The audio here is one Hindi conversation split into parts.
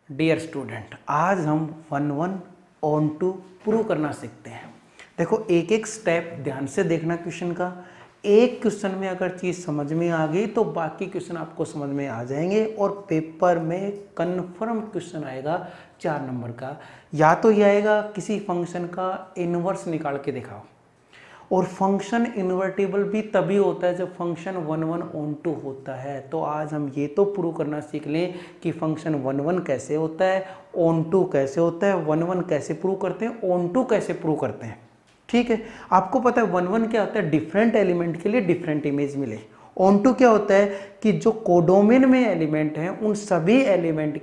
डियर स्टूडेंट, आज हम 1-1 ऑन टू प्रूव करना सीखते हैं। देखो एक एक स्टेप ध्यान से देखना क्वेश्चन का। एक क्वेश्चन में अगर चीज़ समझ में आ गई तो बाकी क्वेश्चन आपको समझ में आ जाएंगे और पेपर में कन्फर्म क्वेश्चन आएगा 4 नंबर का। या तो ये आएगा किसी फंक्शन का इनवर्स निकाल के दिखाओ, और फंक्शन इन्वर्टिबल भी तभी होता है जब फंक्शन 1-1 ऑन टू होता है। तो आज हम ये तो प्रूव करना सीख लें कि फंक्शन 1-1 कैसे होता है, ऑन टू कैसे होता है, 1-1 कैसे प्रूव करते हैं, ऑन टू कैसे प्रूव करते हैं। ठीक है, आपको पता है 1-1 क्या होता है, डिफरेंट एलिमेंट के लिए डिफरेंट इमेज मिले। ऑन टू क्या होता है कि जो कोडोमेन में एलिमेंट हैं उन सभी एलिमेंट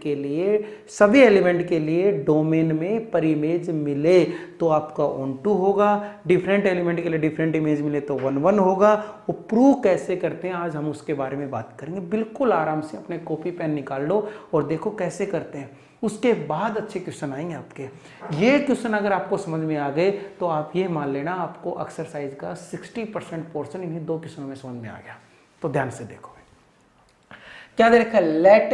के लिए डोमेन में पर इमेज मिले तो आपका ऑन टू होगा। डिफरेंट एलिमेंट के लिए डिफरेंट इमेज मिले तो 1-1 होगा। वो प्रूव कैसे करते हैं आज हम उसके बारे में बात करेंगे। बिल्कुल आराम से अपने कॉपी पेन निकाल लो और देखो कैसे करते हैं। उसके बाद अच्छे क्वेश्चन आएंगे आपके। ये क्वेश्चन अगर आपको समझ में आ गए तो आप ये मान लेना आपको एक्सरसाइज का 60% पोर्शन इन्हीं 2 क्वेश्चनों में समझ में आ गया। तो ध्यान से देखो क्या दे रखा है, let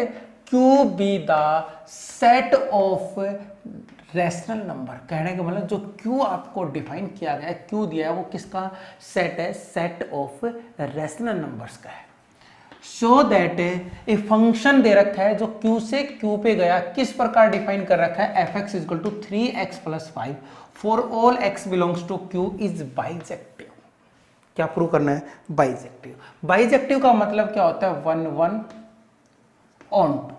Q be the set of rational number. कहने का मतलब जो क्यू आपको डिफाइन किया गया है, क्यू दिया है वो किसका सेट है, सेट ऑफ रैशनल नंबर्स का है। सो दैट ए फंक्शन दे रखा है जो q से q पे गया, किस प्रकार डिफाइन कर रखा है, fx equal to 3x plus 5 for all x belongs to q is bijective. क्या प्रूव करना है, बाइजेक्टिव। बाइजेक्टिव का मतलब क्या होता है, 1-1 ऑन टू।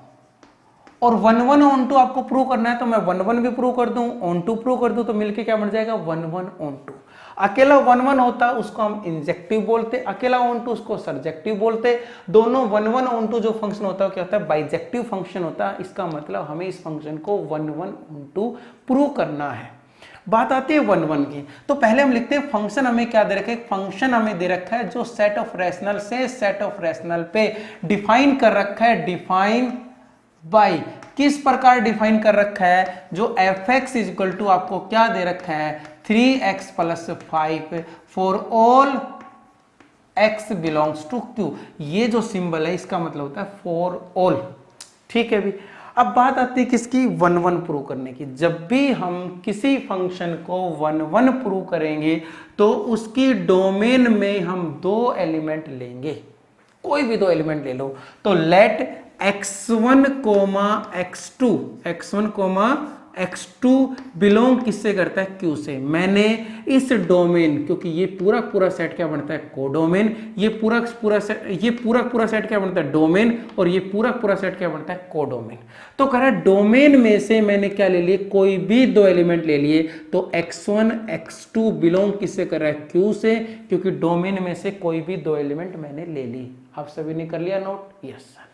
और 1-1 ऑन टू आपको प्रूव करना है तो मैं 1-1 भी प्रूव कर दूं, ऑन टू प्रूव कर दूं तो मिलके क्या बन जाएगा, 1-1 ऑन टू। अकेला 1-1 होता उसको हम इंजेक्टिव बोलते, अकेला ऑन टू उसको सरजेक्टिव बोलते। दोनों 1-1 ऑन टू जो फंक्शन होता है क्या होता है, बाइजेक्टिव फंक्शन होता है। इसका मतलब हमें इस फंक्शन को 1-1 ऑन टू प्रूव करना है। बात आती है 1-1 की, तो पहले हम लिखते हैं फंक्शन हमें क्या दे रखा है, फंक्शन हमें दे रखा है जो सेट ऑफ रैशनल से सेट ऑफ रैशनल पे डिफाइन कर रखा है, डिफाइन बाई। किस प्रकार डिफाइन कर रखा है, जो fx इज इक्वल टू आपको क्या दे रखा है, 3x plus 5 for all x belongs to q। ये जो सिंबल है इसका मतलब होता है फॉर ऑल। ठीक है भी। अब बात आती है किसकी, 1-1 प्रूव करने की। जब भी हम किसी फंक्शन को 1-1 प्रूव करेंगे तो उसकी डोमेन में हम 2 एलिमेंट लेंगे, कोई भी 2 एलिमेंट ले लो। तो लेट x1 x2 बिलोंग किससे करता है, q से। मैंने इस डोमेन, क्योंकि ये पूरा पूरा सेट क्या बनता है, कोडोमेन। ये पूरा पूरा सेट क्या बनता है, डोमेन। और ये पूरा पूरा सेट क्या बनता है, कोडोमेन। तो कह रहा है डोमेन में से मैंने क्या ले लिए, कोई भी 2 एलिमेंट ले लिए। तो x1 x2 बिलोंग किससे कर रहा है, q से, क्योंकि डोमेन में से कोई भी 2 एलिमेंट मैंने ले ली। आप सभी ने कर लिया नोट, यस सर।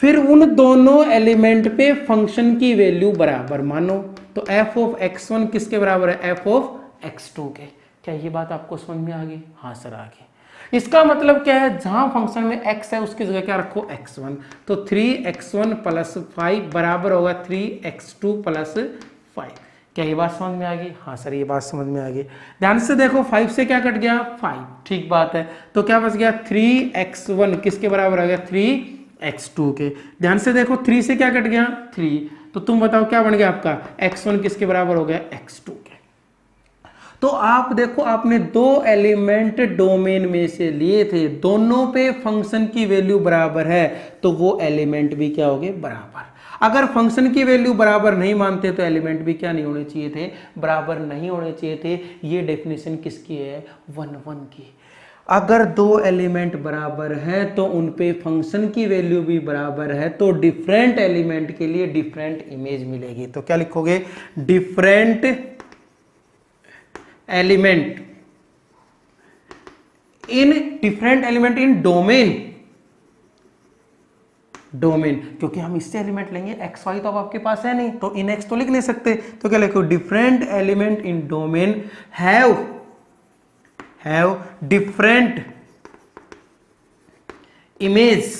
फिर उन दोनों एलिमेंट पे फंक्शन की वैल्यू बराबर मानो। तो f ऑफ x1 किसके बराबर है, f ऑफ x2 के। क्या ये बात आपको समझ में आ गई, हाँ सर आ गई। इसका मतलब क्या है, जहां फंक्शन में x है उसकी जगह क्या रखो, x1। तो 3x1 प्लस 5 बराबर होगा 3x2 प्लस 5। क्या ये बात समझ में आ गई, हाँ सर ये बात समझ में आ गई। ध्यान से देखो 5 से क्या कट गया, 5, ठीक बात है। तो क्या बच गया, 3x1 किसके बराबर आ गया, 3x2 के। ध्यान से देखो 3 से क्या कट गया, 3। तो तुम बताओ क्या बन गया आपका, x1 किसके बराबर हो गया, x2 के। तो आप देखो आपने 2 एलिमेंट डोमेन में से लिए थे, दोनों पे फंक्शन की वैल्यू बराबर है तो वो एलिमेंट भी क्या हो गए, बराबर। अगर फंक्शन की वैल्यू बराबर नहीं मानते तो एलिमेंट भी क्या नहीं होने चाहिए थे, बराबर नहीं होने चाहिए थे। ये डेफिनेशन किसकी है, 1-1 की। अगर 2 एलिमेंट बराबर है तो उन पे फंक्शन की वैल्यू भी बराबर है, तो डिफरेंट एलिमेंट के लिए डिफरेंट इमेज मिलेगी। तो क्या लिखोगे, डिफरेंट एलिमेंट इन डोमेन, क्योंकि हम इससे एलिमेंट लेंगे, एक्स वाई तो अब आपके पास है नहीं, तो इन एक्स तो लिख नहीं सकते। तो क्या लिखो, different element in domain have different image.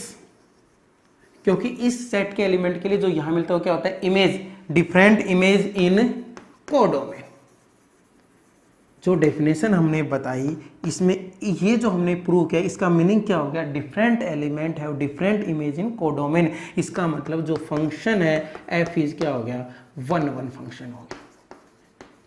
क्योंकि इस सेट के एलिमेंट के लिए जो यहां मिलता है क्या होता है, image, different image in codomain. जो डेफिनेशन हमने बताई इसमें ये जो हमने प्रूव किया इसका मीनिंग क्या हो गया, different element have different image in codomain. इसका मतलब जो फंक्शन है एफ इज क्या हो गया, 1 1 फंक्शन हो गया।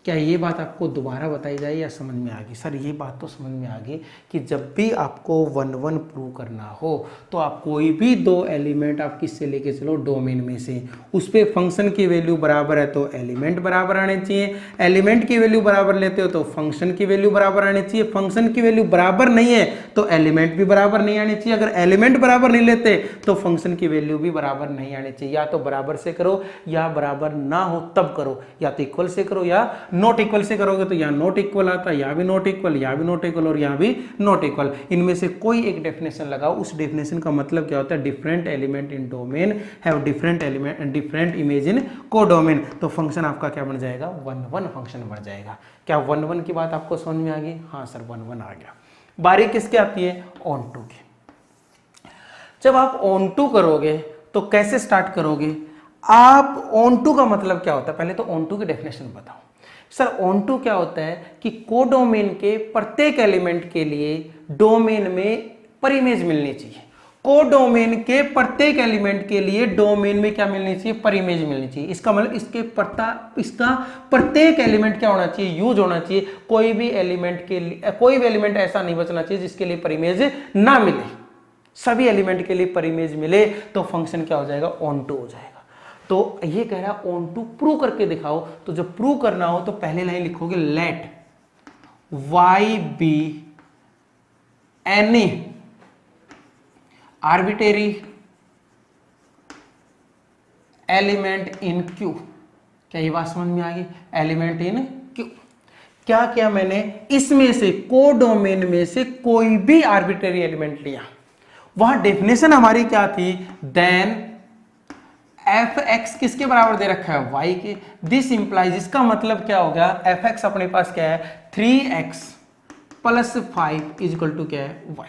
क्या ये बात आपको दोबारा बताई जाए या समझ में आ गई? सर ये बात तो समझ में आ गई कि जब भी आपको 1 1 प्रूव करना हो तो आप कोई भी दो एलिमेंट आप किससे लेके चलो, डोमेन में से, उस पर फंक्शन की वैल्यू बराबर है तो एलिमेंट बराबर आने चाहिए, एलिमेंट की वैल्यू बराबर लेते हो तो फंक्शन की वैल्यू बराबर आनी चाहिए, फंक्शन की वैल्यू बराबर नहीं है तो एलिमेंट भी बराबर नहीं आनी चाहिए, अगर एलिमेंट बराबर नहीं लेते तो फंक्शन की वैल्यू भी बराबर नहीं आनी चाहिए। या तो बराबर से करो या बराबर ना हो तब करो, या तो इक्वल से करो या नॉट इक्वल से करोगे तो यहाँ नॉट इक्वल आता है, या भी नॉट इक्वल, या भी नॉट इक्वल और यहाँ भी नॉट इक्वल। इनमें से कोई एक डेफिनेशन लगाओ, उस डेफिनेशन का मतलब क्या होता है, different element in domain have different element and different image in codomain. तो फंक्शन आपका क्या बन जाएगा, 1 1 फंक्शन बन जाएगा। क्या 1 1 की बात आपको समझ में आ गई? हाँ सर 1 1 आ गया। बारी किसके आती है, ऑन टू की। जब आप ऑन टू करोगे तो कैसे स्टार्ट करोगे आप? ऑन टू का मतलब क्या होता है, पहले तो ऑन टू की डेफिनेशन बताओ। सर ऑन टू क्या होता है कि कोडोमेन के प्रत्येक एलिमेंट के लिए डोमेन में पर इमेज मिलनी चाहिए। कोडोमेन के प्रत्येक एलिमेंट के लिए डोमेन में क्या मिलनी चाहिए, पर इमेज मिलनी चाहिए। इसका मतलब इसका प्रत्येक एलिमेंट क्या होना चाहिए, यूज होना चाहिए। कोई भी एलिमेंट के लिए, कोई भी एलिमेंट ऐसा नहीं बचना चाहिए जिसके लिए पर इमेज ना मिले। सभी एलिमेंट के लिए पर इमेज मिले तो फंक्शन क्या हो जाएगा, ऑन टू हो जाएगा। तो ये कह रहा है ऑन टू प्रूव करके दिखाओ। तो जब प्रूव करना हो तो पहले लाइन लिखोगे let y be any arbitrary element in Q। क्या ये बात समझ में आ गई, एलिमेंट इन Q। क्या क्या मैंने इसमें से कोडोमेन में से कोई भी आर्बिट्रेरी एलिमेंट लिया, वहां डेफिनेशन हमारी क्या थी, देन एफ एक्स किसके बराबर दे रखा है, y के। दिस इंप्लाइज, इसका मतलब क्या हो गया, एफ एक्स अपने पास क्या है 3x plus 5 is equal to क्या है, y।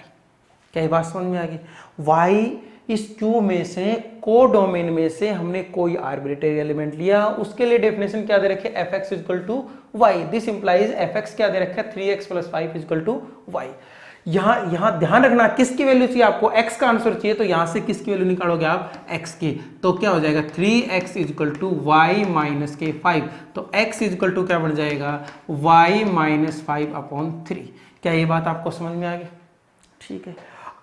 क्या ये बात समझ में आ गई? y इस Q में से कोडोमेन में से हमने कोई आर्बिट्रेरी एलिमेंट लिया, उसके लिए डेफिनेशन क्या दे रखे, f x is equal to y। This implies f x क्या दे रखा है 3x plus 5 is equal to y। यहां ध्यान रखना किसकी वैल्यू चाहिए आपको, x का आंसर चाहिए, तो यहां से किसकी वैल्यू निकालोगे आप, x की। तो क्या हो जाएगा 3x is equal to y minus के 5। तो x इज इक्वल टू क्या बन जाएगा, y माइनस 5 अपॉन 3। क्या ये बात आपको समझ में आ गई? ठीक है,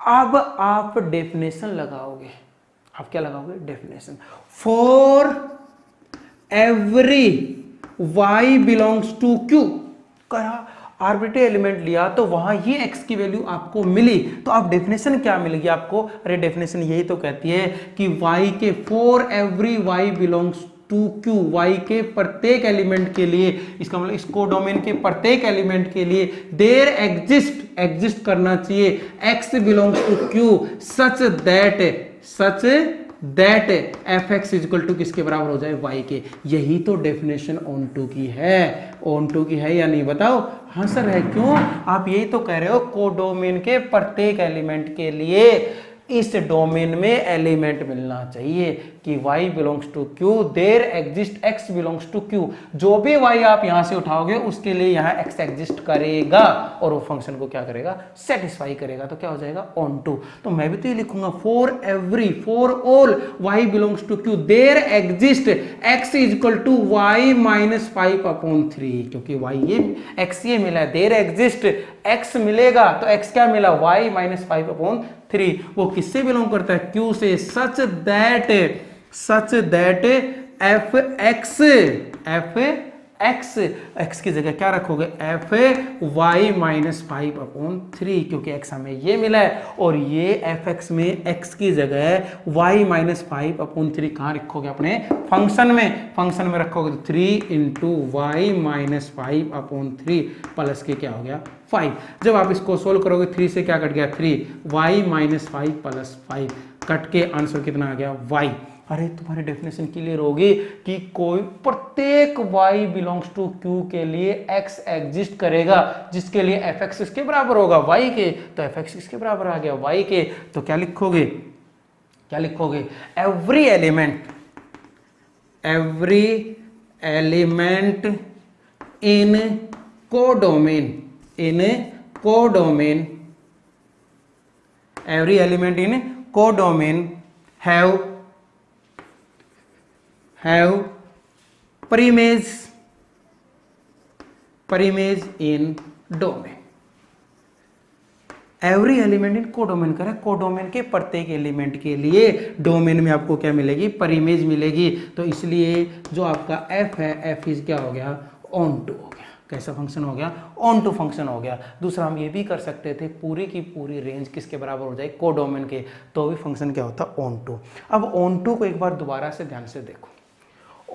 अब आप डेफिनेशन लगाओगे। आप क्या लगाओगे, definition. For every y belongs to Q, कहा आर्बिट्रेरी एलिमेंट लिया तो वहां ये x की वैल्यू आपको मिली, तो आप डेफिनेशन क्या मिलेगी आपको, अरे डेफिनेशन यही तो कहती है कि y के for every y belongs to Q, y के प्रत्येक एलिमेंट के लिए, इसका मतलब इस कोडोमेन के प्रत्येक एलिमेंट के लिए देयर एग्जिस्ट करना चाहिए x belongs to Q such that f x is equal to किसके बराबर हो जाए, y के। यही तो डेफिनेशन ऑन टू की है। ऑन टू की है या नहीं बताओ? हाँ सर है। क्यों? आप यही तो कह रहे हो कोडोमेन के प्रत्येक एलिमेंट के लिए इस डोमेन में एलिमेंट मिलना चाहिए कि y belongs to Q, there exist x belongs to Q। जो भी y आप यहां से उठाओगे उसके लिए यहां x एग्जिस्ट करेगा और वो फंक्शन को क्या करेगा, सेटिस्फाई करेगा। तो क्या हो जाएगा, ऑन टू। तो मैं भी तो ये लिखूंगा for all y belongs to Q, there exist x is equal to y minus 5 upon 3। क्योंकि y ये x ये मिला है, देयर एग्जिस्ट x मिलेगा तो x क्या मिला, y माइनस 5 अपॉन 3। वो किससे बिलोंग करता है, Q से। सच दैट एफ एक्स की जगह क्या रखोगे, एफ वाई माइनस 5 अपॉन 3, क्योंकि x हमें ये मिला है और ये एफ एक्स में x की जगह y माइनस 5 अपॉन 3 कहाँ रखोगे, अपने फंक्शन में रखोगे तो 3 into y minus 5 upon 3 plus के क्या हो गया 5। जब आप इसको सोल्व करोगे 3 से क्या कट गया 3, y माइनस 5 प्लस 5 कट के आंसर कितना आ गया y। अरे तुम्हारी डेफिनेशन क्लियर होगी कि कोई प्रत्येक y बिलोंग्स टू Q के लिए x एग्जिस्ट करेगा जिसके लिए fx इसके बराबर होगा y के। तो fx किसके बराबर आ गया, y के। तो क्या लिखोगे, every element in codomain, in codomain, every element in codomain have preimage in domain. Every element in codomain करें, कोडोमेन के प्रत्येक एलिमेंट के लिए डोमेन में आपको क्या मिलेगी, परिमेज मिलेगी। तो इसलिए जो आपका एफ है, एफ इज क्या हो गया, ऑन टू हो गया। कैसा फंक्शन हो गया, ऑन टू फंक्शन हो गया। दूसरा हम ये भी कर सकते थे पूरी की पूरी रेंज किसके बराबर हो जाए, कोडोमेन के, तो भी फंक्शन क्या होता, ऑन टू। अब ऑन टू को एक बार दोबारा से ध्यान से देखो।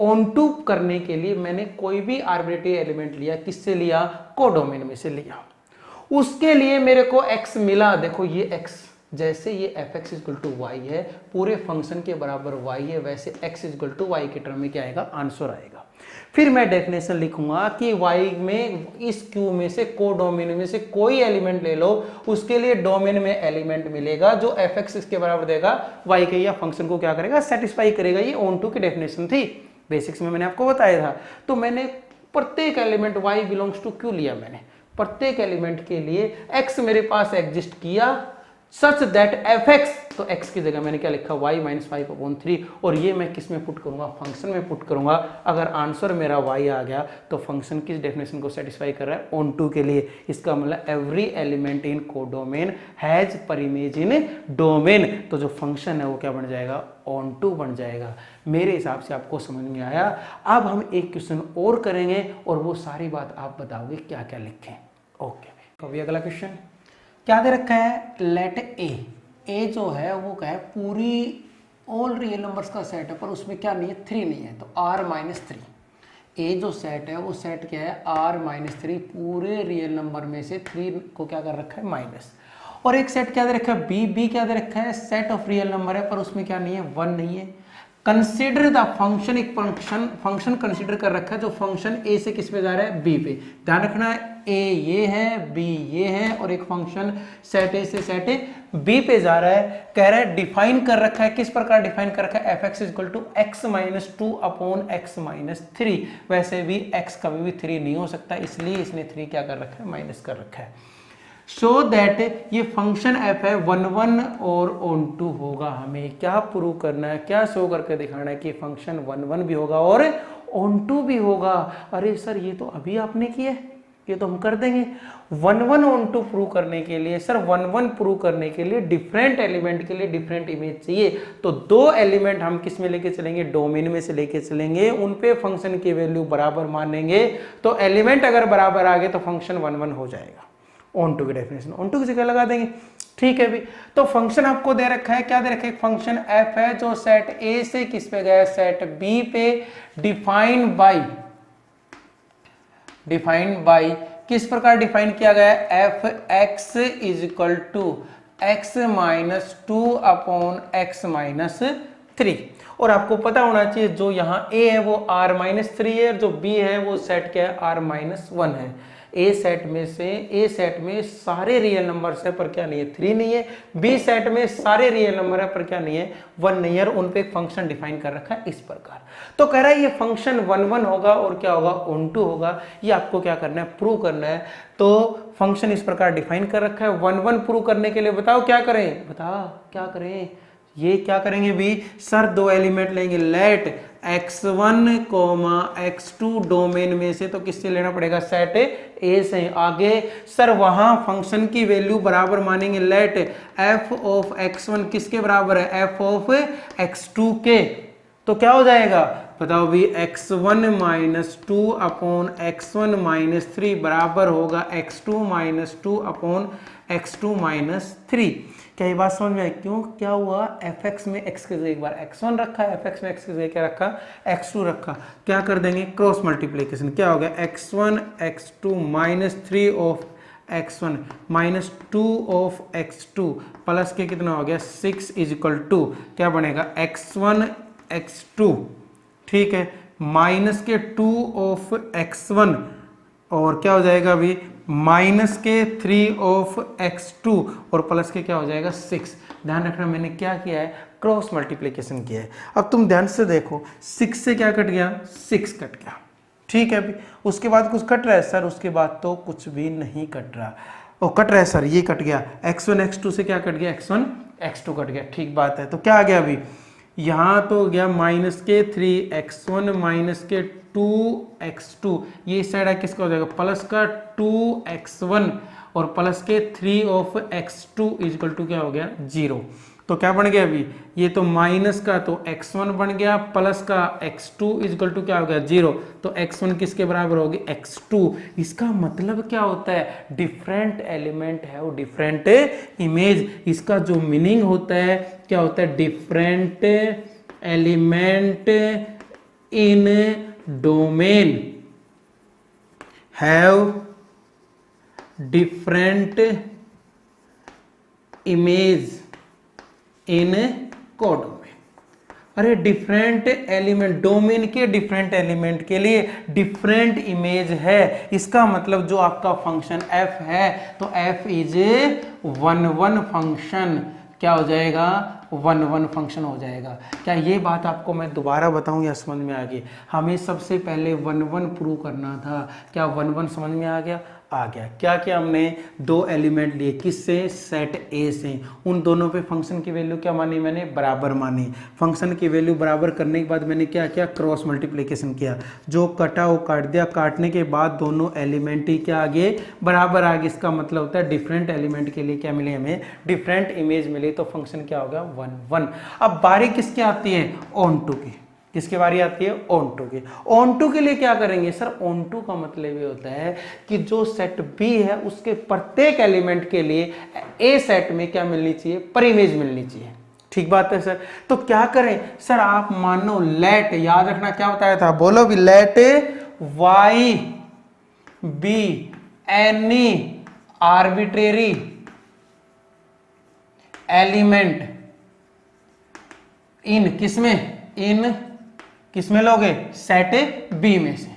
ऑन टू करने के लिए मैंने कोई भी आर्बिट्रेरी एलिमेंट लिया, किससे लिया, कोडोमेन में से लिया। उसके लिए मेरे को x मिला, देखो ये x, जैसे ये fx इक्वल टू वाई है, पूरे फंक्शन के बराबर y है, वैसे x इक्वल टू वाई के टर्म में क्या आएगा, आंसर आएगा। फिर मैं डेफिनेशन लिखूंगा कि y में इस q में से कोडोमेन में से कोई एलिमेंट ले लो, उसके लिए डोमेन में एलिमेंट मिलेगा जो fx इसके बराबर देगा y के, या फंक्शन को क्या करेगा, सेटिस्फाई करेगा। ये ऑन टू की डेफिनेशन थी, बेसिक्स में मैंने आपको बताया था। तो मैंने प्रत्येक element y belongs to q लिया, मैंने प्रत्येक एलिमेंट के लिए x मेरे पास एग्जिस्ट किया सच दैट fx, तो x की जगह मैंने क्या लिखा, y माइनस 5/3, और ये मैं किस में पुट करूंगा, फंक्शन में पुट करूंगा। अगर आंसर मेरा y आ गया तो फंक्शन किस डेफिनेशन को सेटिस्फाई कर रहा है, ऑन टू के लिए। इसका मतलब every element in codomain has preimage in domain, तो जो फंक्शन है वो क्या बन जाएगा, ऑन टू बन जाएगा। मेरे हिसाब से आपको समझ में आया। अब हम एक क्वेश्चन और करेंगे और वो सारी बात आप बताओगे क्या क्या लिखें। ओके, कभी अगला क्वेश्चन क्या दे रखा है, लेट ए जो है वो क्या है, पूरी ऑल रियल नंबर्स का सेट है, पर उसमें क्या नहीं है, 3 नहीं है, तो r-3। ए जो सेट है वो सेट क्या है, r-3, पूरे रियल नंबर में से 3 को क्या कर रखा है, माइनस। और एक सेट क्या दे रखा है, बी क्या दे रखा है, सेट ऑफ रियल नंबर है, पर उसमें क्या नहीं है, 1 नहीं है। कंसिडर द फंक्शन, एक फंक्शन कंसिडर कर रखा है जो फंक्शन ए से किस पे जा रहा है, बी पे। ध्यान रखना है, ए ये है, बी ये है, और एक फंक्शन सेट ए से सेट ए बी पे जा रहा है। कह रहा है डिफाइन कर रखा है, किस प्रकार डिफाइन कर रखा है, f x equal to x minus 2 upon x minus 3। वैसे भी एक्स कभी भी 3 नहीं हो सकता, इसलिए इसने 3 क्या कर रखा है, माइनस कर रखा है। सो दैट ये फंक्शन एफ है 1 और ऑन टू होगा। हमें क्या प्रूव करना है, क्या शो करके दिखाना है कि फंक्शन 1 भी होगा और ऑन टू भी होगा। अरे सर ये तो अभी आपने किया है, ये तो हम कर देंगे। 1 ऑन टू प्रूव करने के लिए सर 1 प्रूव करने के लिए डिफरेंट एलिमेंट के लिए डिफरेंट इमेज चाहिए। तो 2 एलिमेंट हम किस में लेके चलेंगे, डोमेन में से लेके चलेंगे, उन पे फंक्शन की वैल्यू बराबर मानेंगे। तो एलिमेंट अगर बराबर आ गए तो फंक्शन 1 हो जाएगा। ऑन टू की डेफिनेशन ऑन टू की जगह लगा देंगे, ठीक है भी। तो फंक्शन आपको दे रखा है, क्या दे रखा है, फंक्शन एफ है जो सेट ए से किस पे गया, सेट बी पे, डिफाइन बाई किस प्रकार डिफाइन किया गया है, f x is equal to x minus 2 upon x minus 3। और आपको पता होना चाहिए जो यहाँ ए है वो r-3 है, और जो बी है वो सेट क्या है, r-1 है। ए सेट में सारे रियल नंबर्स है पर क्या नहीं है, 3 नहीं है। बी सेट में सारे रियल नंबर है पर क्या नहीं है, 1 नहीं है, और उन पे एक फंक्शन डिफाइन कर रखा है इस प्रकार। तो कह रहा है ये फंक्शन 1 होगा और क्या होगा, ऑन टू होगा। ये आपको क्या करना है, प्रूव करना है। तो फंक्शन इस प्रकार डिफाइन कर रखा है। 1 प्रूव करने के लिए बताओ क्या करें, बताओ क्या करें। ये क्या करेंगे भी सर, 2 एलिमेंट लेंगे, लेट x1, x2 डोमेन में से, तो किससे लेना पड़ेगा, सेट ए से। आगे सर वहां फंक्शन की वैल्यू बराबर मानेंगे, लेट f ऑफ x1 किसके बराबर है, f ऑफ x2 के। तो क्या हो जाएगा बताओ भी, x1 minus 2 upon x1 minus 3 बराबर होगा x2 minus 2 upon x2 minus 3। क्या ये बात समझ में आई, क्यों क्या हुआ, fx में x की जगह एक बार x1 रखा है, fx में x की जगह क्या रखा, x2 रखा। क्या कर देंगे, क्रॉस मल्टीप्लिकेशन, क्या हो गया, x1 x2 minus 3 of x1 minus 2 of x2 plus के कितना हो गया 6 इज इक्वल टू क्या बनेगा, x1 x2, ठीक है, माइनस के 2 ऑफ x1 और क्या हो जाएगा अभी माइनस के 3 ऑफ x2 और प्लस के क्या हो जाएगा 6। ध्यान रखना मैंने क्या किया है, क्रॉस मल्टीप्लिकेशन किया है। अब तुम ध्यान से देखो, 6 से क्या कट गया, 6 कट गया, ठीक है अभी। उसके बाद कुछ कट रहा है सर? उसके बाद तो कुछ भी नहीं कट रहा। ओ कट रहा है सर, ये कट गया, x1 x2 से क्या कट गया, x1 x2 कट गया, ठीक बात है। तो क्या आ गया अभी, यहाँ तो हो गया -3x1 -2x2, ये साइड किसका हो जाएगा, प्लस का 2x1 और प्लस के 3 ऑफ x2 इक्वल टू क्या हो गया 0। तो क्या बन गया अभी, ये तो माइनस का तो x1 बन गया, प्लस का x2 इक्वल टू क्या हो गया 0। तो x1 किसके बराबर होगी, x2। इसका मतलब क्या होता है, डिफरेंट एलिमेंट है वो डिफरेंट इमेज। इसका जो मीनिंग होता है क्या होता है, different element in domain have different image in codomain. अरे डिफरेंट एलिमेंट, डोमेन के डिफरेंट एलिमेंट के लिए डिफरेंट इमेज है। इसका मतलब जो आपका फंक्शन f है तो f इज 1 फंक्शन, क्या हो जाएगा 1 फंक्शन हो जाएगा। क्या ये बात आपको मैं दोबारा बताऊं या समझ में आ गई? हमें सबसे पहले 1 प्रूव करना था। क्या 1 समझ में आ गया? आ गया। क्या क्या हमने दो एलिमेंट लिए, किससे, सेट ए से। उन दोनों पे फंक्शन की वैल्यू क्या मानी मैंने, बराबर मानी। फंक्शन की वैल्यू बराबर करने के बाद मैंने क्या किया, क्रॉस मल्टीप्लिकेशन किया। जो कटा वो काट दिया, काटने के बाद दोनों एलिमेंट ही क्या आ गए, बराबर आ गए। इसका मतलब होता है डिफरेंट एलिमेंट के लिए क्या मिले, हमें डिफरेंट इमेज मिली। तो फंक्शन क्या होगा 1 1। अब बारी किसकी आती है, ऑन टू की। किसकी बारी आती है, ऑन टू की। ऑन टू के लिए क्या करेंगे सर, ऑन टू का मतलब ये होता है कि जो सेट बी है उसके प्रत्येक एलिमेंट के लिए ए सेट में क्या मिलनी चाहिए, पर इमेज मिलनी चाहिए। ठीक बात है सर। तो क्या करें सर, आप मानो लेट, याद रखना क्या बताया था, बोलो भी, let y be any arbitrary element in किसमें, इन किसमें लोगे, सेट बी में से।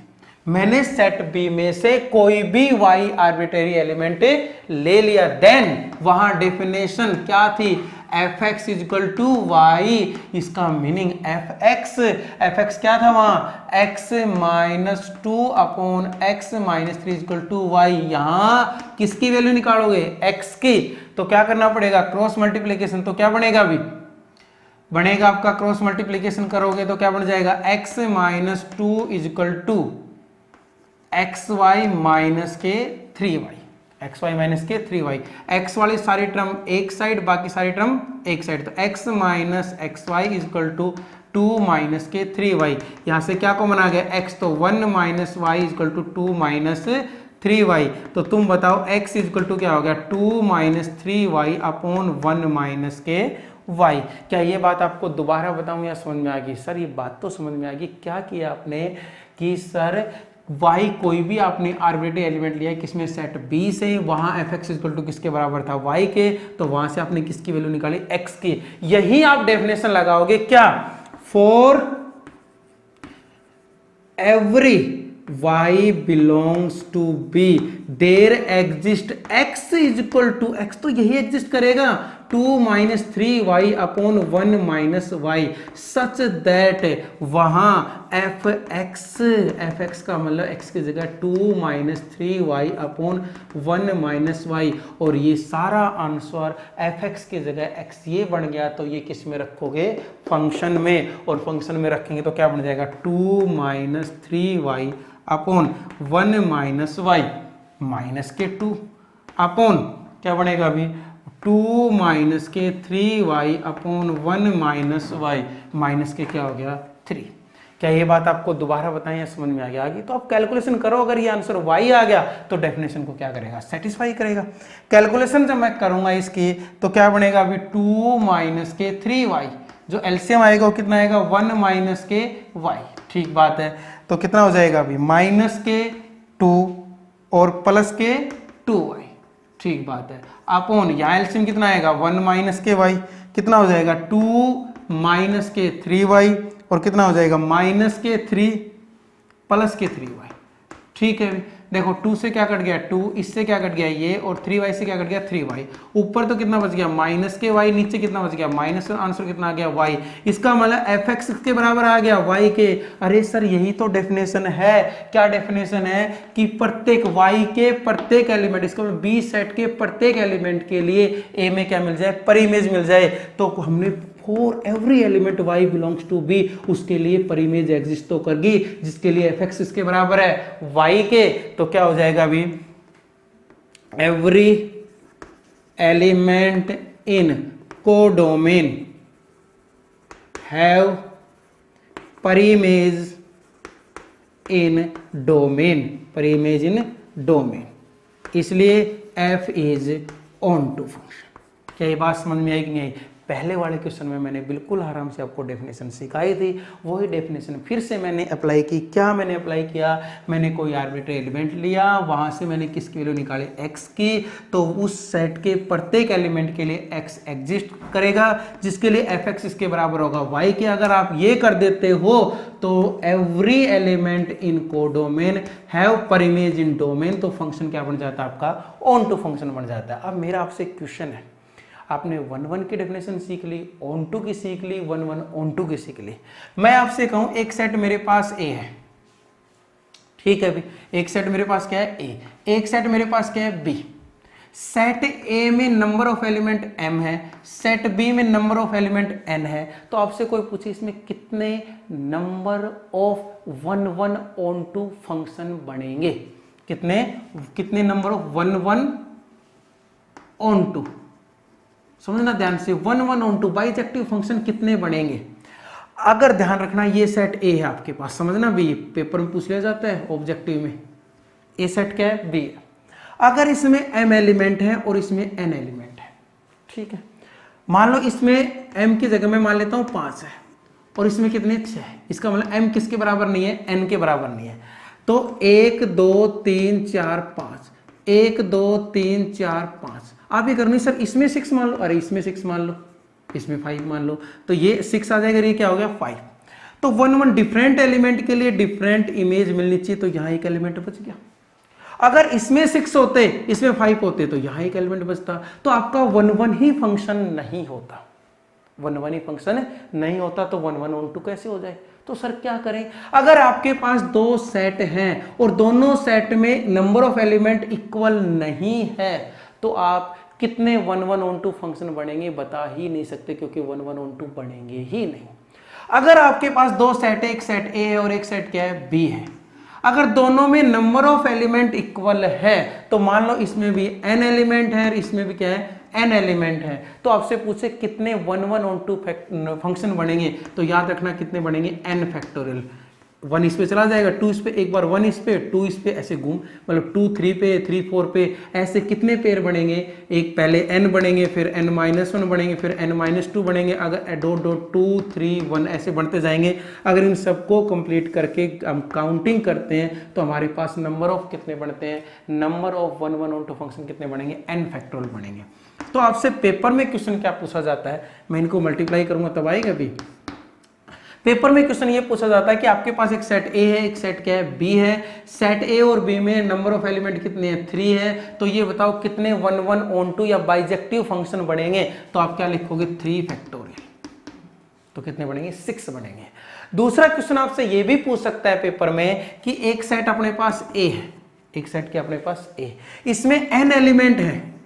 मैंने सेट बी में से कोई भी वाई आर्बिट्रेरी एलिमेंट ले लिया, देन वहां डेफिनेशन क्या थी, f x is equal to y. इसका मीनिंग एफ एक्स क्या था वहां, x minus 2 upon x minus 3 is equal to y. यहां किसकी वैल्यू निकालोगे, एक्स की। तो क्या करना पड़ेगा, क्रॉस मल्टीप्लीकेशन। तो क्या बनेगा अभी, बनेगा आपका क्रॉस मल्टीप्लीकेशन करोगे तो क्या बन जाएगा, x minus 2 is equal to x y minus के 3y, एक्स वाई माइनस के 3y। x वाली सारी टर्म एक साइड, बाकी सारी टर्म एक साइड। तो x minus x y is equal to 2 minus के 3y। यहां से क्या कॉमन आ गया, x, तो 1 minus y is equal to 2 minus 3y। तो तुम बताओ x इजकल टू क्या हो गया, 2 माइनस 3y अपॉन 1 माइनस के y। क्या ये बात आपको दोबारा बताऊं या समझ में आ गई? सर ये बात तो समझ में आ गई। क्या किया आपने कि सर y कोई भी आपने आर्बिट्रेरी एलिमेंट लिया है किसमें, सेट b से, वहां एफ एक्स इक्वल टू किसके बराबर था, y के। तो वहां से आपने किसकी वैल्यू निकाली, x की। यही आप डेफिनेशन लगाओगे क्या, for every y belongs to b there exist x is equal to x, तो यही एग्जिस्ट करेगा 2 minus 3y upon 1 minus y, such that वहां एफ एक्स का मतलब x की जगह 2 minus 3y upon 1 minus Y, और ये सारा आंसर एफ एक्स की जगह x ये बन गया। तो ये किस में रखोगे, फंक्शन में, और फंक्शन में रखेंगे तो क्या बन जाएगा, 2 minus 3y upon 1 minus y minus के 2 अपॉन क्या बनेगा अभी, 2 माइनस के 3y upon 1 minus y minus के क्या हो गया 3। क्या ये बात आपको दोबारा बताएं या समझ में आ गया? आगे तो आप कैलकुलेशन करो, अगर ये आंसर y आ गया तो डेफिनेशन को क्या करेगा, सेटिस्फाई करेगा। कैलकुलेशन जब मैं करूंगा इसकी तो क्या बनेगा अभी, 2 माइनस के 3y, जो एलसीएम आएगा वो कितना आएगा, 1 माइनस के y। ठीक बात है। तो कितना हो जाएगा अभी, माइनस के 2 और प्लस के 2y। ठीक बात है। अपॉन यहाँ एलसीएम कितना आएगा, 1 माइनस के y, कितना हो जाएगा 2 माइनस के 3y, और कितना हो जाएगा माइनस के 3 प्लस के 3y। ठीक है। देखो 2 से क्या कट गया 2, इससे क्या कट गया ये, और 3y से क्या कट गया 3y। ऊपर तो कितना बच गया माइनस के y, नीचे कितना बच गया माइनस, आंसर कितना आ गया y। इसका मतलब fx के बराबर आ गया y के। अरे सर यही तो डेफिनेशन है। क्या डेफिनेशन है कि प्रत्येक y के प्रत्येक एलिमेंट, इसका मतलब b सेट के प्रत्येक एलिमेंट के लिए a में क्या मिल जाए, परिमेज मिल जाए। तो हमने for every element y belongs to b, उसके लिए परिमेज एग्जिस्ट तो करगी, जिसके लिए fx इसके बराबर है y के। तो क्या हो जाएगा अभी, every element in codomain have preimage in domain, preimage in domain, इसलिए f is onto function. क्या ये बात समझ में आई कि नहीं? पहले वाले क्वेश्चन में मैंने बिल्कुल आराम से आपको डेफिनेशन सिखाई थी, वही डेफिनेशन फिर से मैंने अप्लाई की। क्या मैंने अप्लाई किया, मैंने कोई आर्बिट्री एलिमेंट लिया, वहाँ से मैंने किसकी वैल्यू निकाली x की, तो उस सेट के प्रत्येक एलिमेंट के लिए x एग्जिस्ट करेगा, जिसके लिए fx इसके बराबर होगा y के। अगर आप ये कर देते हो तो every element in codomain have preimage in domain, तो फंक्शन क्या बन जाता है आपका, ऑन टू फंक्शन बन जाता है। अब मेरा आपसे क्वेश्चन है, आपने 1-1 की डेफिनेशन सीख ली, ऑन टू की सीख ली, 1-1 ऑन टू की सीख ली। मैं आपसे कहूं एक सेट मेरे पास A है, ठीक है, अभी एक सेट मेरे पास क्या है A, एक सेट मेरे पास क्या है B। सेट A में नंबर ऑफ एलिमेंट m है, सेट B में नंबर ऑफ एलिमेंट n है। तो आपसे कोई पूछे इसमें कितने number of 1-1 onto function बनेंगे, कितने नंबर ऑफ 1-1 ऑन टू, समझना ध्यान से, 1-1 ऑन टू बाइजेक्टिव फंक्शन कितने बनेंगे। अगर ध्यान रखना ये सेट A है आपके पास, समझना भी, पेपर में पूछ लिया जाता है ऑब्जेक्टिव में, A सेट क्या है B है। अगर इसमें m एलिमेंट है और इसमें n एलिमेंट है, ठीक है, मान लो इसमें m की जगह में मान लेता हूं 5 है और इसमें कितने 6 है, इसका मतलब m किसके बराबर नहीं है, n के बराबर नहीं है। तो 1 2 3 4 5, 1 2 3 4 5, आप ये करनी सर इसमें 6 मान लो, अरे इसमें 6 मान लो, इसमें 5 मान लो, तो ये 6 आ जाएगा, ये क्या हो गया 5। तो 1-1 डिफरेंट एलिमेंट के लिए डिफरेंट इमेज मिलनी चाहिए, तो यहाँ एक एलिमेंट बच गया। अगर इसमें 6 होते, इसमें 5 होते, तो यहाँ एक एलिमेंट बचता। तो आपका 1-1 ही फंक्शन नहीं होता, 1-1 ही फंक्शन नहीं होता, तो 1-1 ऑन टू कैसे हो जाए। तो सर क्या करें, अगर आपके पास 2 सेट हैं और दोनों सेट में नंबर ऑफ एलिमेंट इक्वल नहीं है, तो आप कितने 1-1 ऑन टू फंक्शन बनेंगे बता ही नहीं सकते, क्योंकि 1-1 ऑन टू बनेंगे ही नहीं। अगर आपके पास 2 सेट है, एक सेट A है और एक सेट क्या है B है, अगर दोनों में नंबर ऑफ एलिमेंट इक्वल है, तो मान लो इसमें भी n एलिमेंट है और इसमें भी क्या है n एलिमेंट है, तो आपसे पूछे कितने 1-1 ऑन टू फंक्शन बनेंगे, तो याद रखना कितने बनेंगे n फैक्टोरियल। 1 इस पे चला जाएगा, 2 इस पे, एक बार 1 इस पे 2 इस पे, ऐसे घूम, मतलब 2 3 पे 3 4 पे, ऐसे कितने पेयर बनेंगे, एक पहले n बनेंगे, फिर n-1 बनेंगे, फिर n-2 बनेंगे, अगर डॉट डॉट 2 3 1 ऐसे बढ़ते जाएंगे। अगर इन सबको कंप्लीट करके हम काउंटिंग करते हैं तो हमारे पास नंबर ऑफ कितने बनते हैं, number of 1-1 onto function कितने बनेंगे, n फैक्टोरियल बनेंगे। तो आपसे पेपर में क्वेश्चन क्या पूछा जाता है, मैं इनको मल्टीप्लाई करूंगा तब आएगा भी। पेपर में क्वेश्चन ये पूछा जाता है कि आपके पास एक सेट A है, एक सेट क्या है B है, सेट A और B में नंबर ऑफ एलिमेंट कितने हैं 3 है, तो ये बताओ कितने 1-1 ऑन टू या बाइजेक्टिव फंक्शन बनेंगे। तो आप क्या लिखोगे 3 फैक्टोरियल, तो कितने बनेंगे 6 बनेंगे। दूसरा क्वेश्चन आपसे ये भी पूछ सकता है पेपर में कि एक सेट अपने पास A है, एक सेट क्या अपने पास A, इसमें n एलिमेंट है,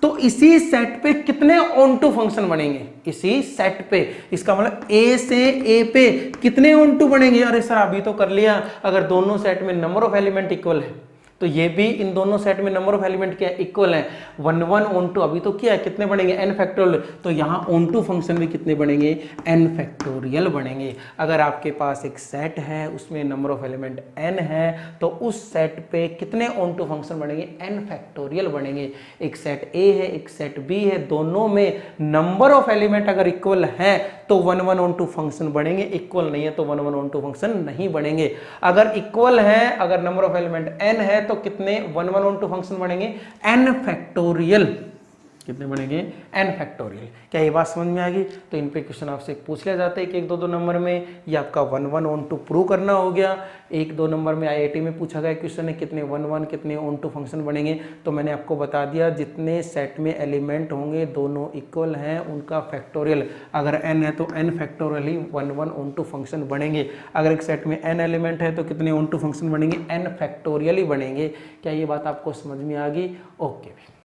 तो इसी सेट पे कितने ऑन टू फंक्शन बनेंगे, इसी सेट पे, इसका मतलब A से A पे कितने ऑन टू बनेंगे। अरे सर अभी तो कर लिया, अगर दोनों सेट में नंबर ऑफ एलिमेंट इक्वल है, तो ये भी इन दोनों सेट में नंबर ऑफ एलिमेंट क्या इक्वल है, 1-1 ऑन टू अभी तो किया, कितने बनेंगे n फैक्टोरियल, तो यहाँ ऑन टू फंक्शन भी कितने बनेंगे, n फैक्टोरियल बनेंगे। अगर आपके पास एक सेट है उसमें नंबर ऑफ एलिमेंट n है, तो उस सेट पे कितने ऑन टू फंक्शन बनेंगे, n फैक्टोरियल बनेंगे। एक सेट A है, एक सेट B है, दोनों में नंबर ऑफ एलिमेंट अगर इक्वल है तो 1-1 ऑन टू फंक्शन बनेंगे, इक्वल नहीं है तो 1-1 ऑन टू फंक्शन नहीं बनेंगे। अगर इक्वल है, अगर नंबर ऑफ एलिमेंट n है, तो कितने 1-1 ऑन टू फंक्शन बनेंगे, n फैक्टोरियल। कितने बनेंगे n फैक्टोरियल। क्या ये बात समझ में आ गई? तो इन पे क्वेश्चन आपसे पूछ लिया जाता है कि 1-2 नंबर में, ये आपका 1-1 ऑन टू प्रूव करना हो गया। 1-2 नंबर में IIT में पूछा गया क्वेश्चन है कितने 1-1 कितने ऑन टू फंक्शन बनेंगे, तो मैंने आपको बता दिया जितने सेट में एलिमेंट होंगे दोनों इक्वल हैं उनका फैक्टोरियल, अगर n है तो n फैक्टोरियल ही 1-1 ऑन टू फंक्शन बनेंगे। अगर एक सेट में n एलिमेंट है तो कितने ऑन टू फंक्शन बनेंगे? n फैक्टोरियल ही बनेंगे। क्या ये बात आपको समझ में आ गई? ओके।